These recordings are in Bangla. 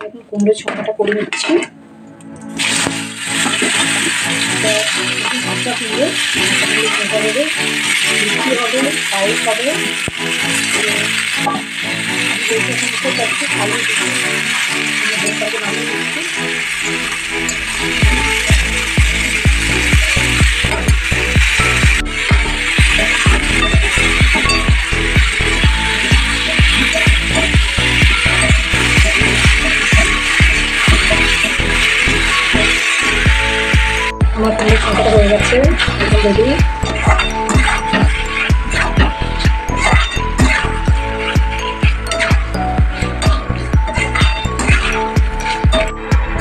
এখন কুমড়োর ছোঁকাটা করে নিচ্ছি। ভাতটা কুমড়ো ছোঁকা দেবে, লুচি হবে, পায়েস হবে, আলু বানিয়ে নিচ্ছি। আমার কুমড়োর ছোঁকাটা হয়ে গেছে, এখন রেডি।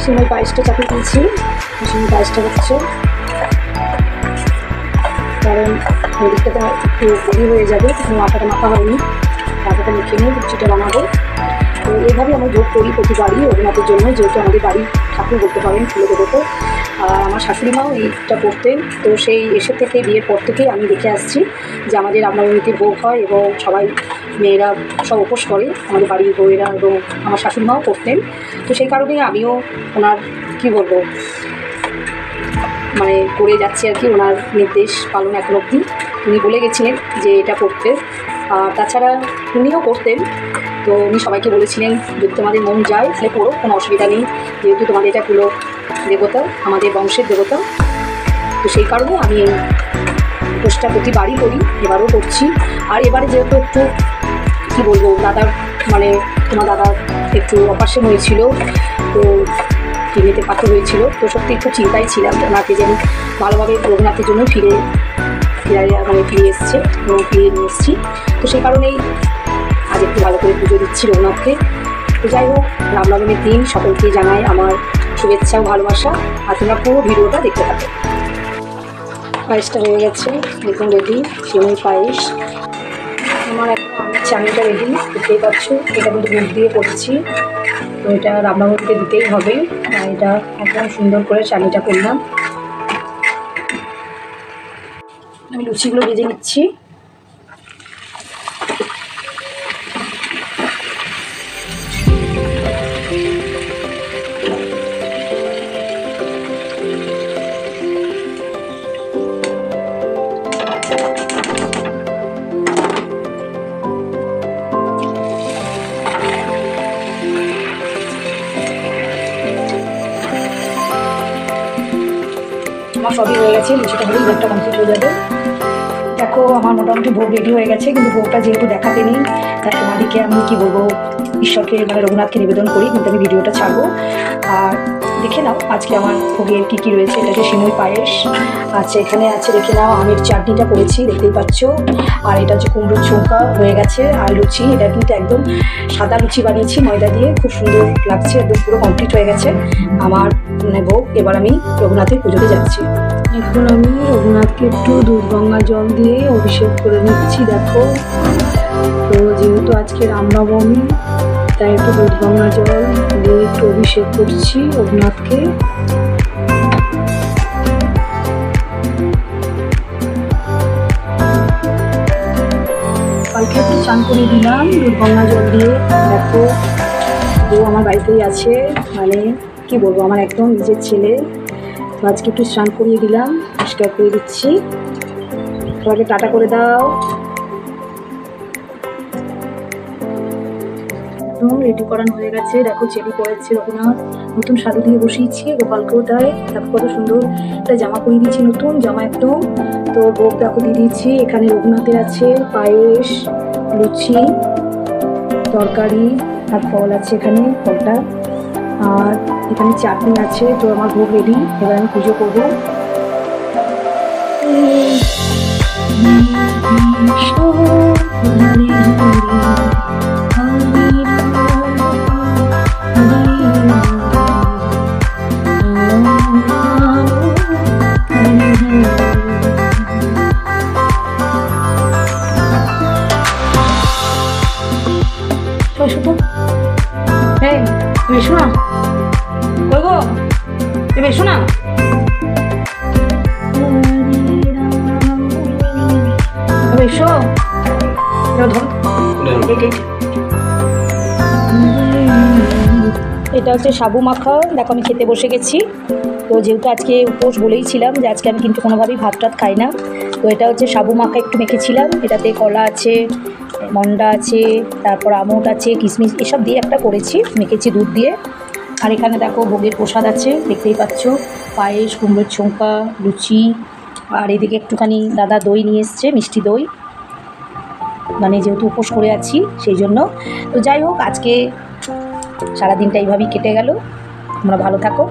সিমের পায়েসটা চাপিয়ে দিয়েছি, সিমের পায়েসটা হচ্ছে, কারণ ওদিকটা একটু দেরি হয়ে যাবে, আটাটা মাখা হয়নি, আটাটা মেখে নিয়ে লুচিটা বানাবো। তো এইভাবে আমরা যোগ করি প্রতিবারই রঘুনাথের জন্য, যেহেতু আমাদের বাড়ি ঠাকুর বলতে পারেন ফুলে দেবতা। আর আমার শাশুড়ি মাও এইটা করতেন, তো সেই এসে থেকে বিয়ের পর থেকেই আমি দেখে আসছি যে আমাদের রামনবমীতে ভোগ হয় এবং সবাই মেয়েরা সব উপোস করে, আমাদের বাড়ির বউয়েরা, এবং আমার শাশুড়ি মাও করতেন। তো সেই কারণে আমিও ওনার কী বলবো মানে করে যাচ্ছি আর কি, ওনার নির্দেশ পালন এখন অবধি। উনি বলে গেছিলেন যে এটা করতে, আর তাছাড়া উনিও করতেন। তো উনি সবাইকে বলেছিলেন যদি তোমাদের মন যায় তাহলে করো, কোনো অসুবিধা নেই, যেহেতু তোমাদের এটা কুলো দেবতা, আমাদের বংশের দেবতা। তো সেই কারণে আমি এই উপোসটা প্রতিবারই করি, এবারও করছি। আর এবারে যেহেতু একটু কী বলবো, দাদার মানে তোমার দাদার একটু অপারেশন হয়েছিল, তো কিডনিতে পাথর হয়েছিল, তো সত্যি একটু চিন্তায় ছিলাম ওনাকে যে আমি ভালোভাবে রঘুনাথের জন্য ফিরে এসছে এবং ফিরিয়ে নিয়ে এসেছি। তো সেই কারণেই আজ একটু ভালো করে পুজো দিচ্ছি রঘুনাথকে। তো যাই হোক, রামনবমীর দিন সকলকে জানাই আমার শুভেচ্ছা ও ভালোবাসা, আর তোমরা পুরো ভিডিওটা দেখতে থাকো। পায়েসটা হয়ে গেছে, একদম রেডি, সিমের পায়েস। আমার এখন আমের চাটনিটা রেডি, দেখতেই পাচ্ছ, এটা কিন্তু দুধ দিয়ে করছি, তো এটা রামনবমীতে দিতেই হবে। আর এটা একদম সুন্দর করে চাটনিটা করলাম। আমি লুচিগুলো ভেজে নিচ্ছি। আমার সবই হয়ে গেছে, লুচিটা হলেই ভোগটা কমপ্লিট হয়ে যাবে। দেখো আমার মোটামুটি ভোগ রেডি হয়ে গেছে, কিন্তু ভোগটা যেহেতু দেখাতে নেই, তাই তোমাদেরকে আমি কী বলবো, ঈশ্বরকে মানে রঘুনাথকে নিবেদন করি, কিন্তু আমি ভিডিওটা ছাড়বো। আর দেখে নাও আজকে আমার ভোগের কী কী রয়েছে। এটা হচ্ছে সিমুই পায়েস, আচ্ছা এখানে আছে দেখে নাও আমের চাটনিটা করেছি, দেখতেই পাচ্ছ। আর এটা হচ্ছে কুমড়োর ছোঁকা হয়ে গেছে, আর লুচি, এটা কিন্তু একদম সাদা লুচি বানিয়েছি ময়দা দিয়ে, খুব সুন্দর লাগছে, একদম পুরো কমপ্লিট হয়ে গেছে আমার ভোগ। এবার আমি রঘুনাথের পুজোতে যাচ্ছি। এখন আমি রঘুনাথকে একটু দুধ গঙ্গা জল দিয়ে অভিষেক করে নিচ্ছি। দেখো, তো যেহেতু আজকে রামনবমী, তাই একটু দুধ গঙ্গা জল দিয়ে একটু অভিষেক করছি রঘুনাথকে। কালকে একটু চান করে দিলাম দুধ গঙ্গা জল দিয়ে। দেখো, ও আমার বাড়িতেই আছে, মানে কি বলবো, আমার একদম নিজের ছেলে। তো আজকে একটু স্নান করিয়ে দিলাম, পরিষ্কার করে দিচ্ছি। সবাইকে টাটা করে দাও। রেডি করানো হয়ে গেছে, দেখো চেরি পরেছে রঘুনাথ, নতুন শাড়ি দিয়ে বসিয়েছি, গোপালকেও তাই। দেখো কত সুন্দর একটা জামা পরিয়ে দিয়েছি, নতুন জামা একদম। তো ভোগ দেখো দিয়ে দিয়েছি, এখানে রঘুনাথের আছে পায়েস, লুচি, তরকারি আর ফল আছে, এখানে ফলটা, আর এখানে চাটনি আছে। তো আমার ভোগ রেডি, এবার আমি পুজো করবো। এসো না, কই গো, এবার এসো না। এসো, এটা হচ্ছে সাবু মাখা। দেখো আমি খেতে বসে গেছি। তো যেহেতু আজকে উপোস বলেই ছিলাম যে আজকে আমি কিন্তু কোনোভাবেই ভাত টাত খাই না। তো এটা হচ্ছে সাবু মাখা একটু মেখেছিলাম, এটাতে কলা আছে, মন্ডা আছে, তারপর আমট আছে, কিশমিশ এসব দিয়ে একটা করেছি, মেখেছি দুধ দিয়ে। আর এখানে দেখো ভোগের প্রসাদ আছে, দেখতেই পাচ্ছ, পায়েস, কুমড়োর ছৌঁকা, লুচি। আর এদিকে একটুখানি দাদা দই নিয়ে এসছে, মিষ্টি দই, মানে যেহেতু উপোস করে আছি সেই জন্য। তো যাই হোক, আজকে সারাদিনটা এইভাবেই কেটে গেল। তোমরা ভালো থাকো।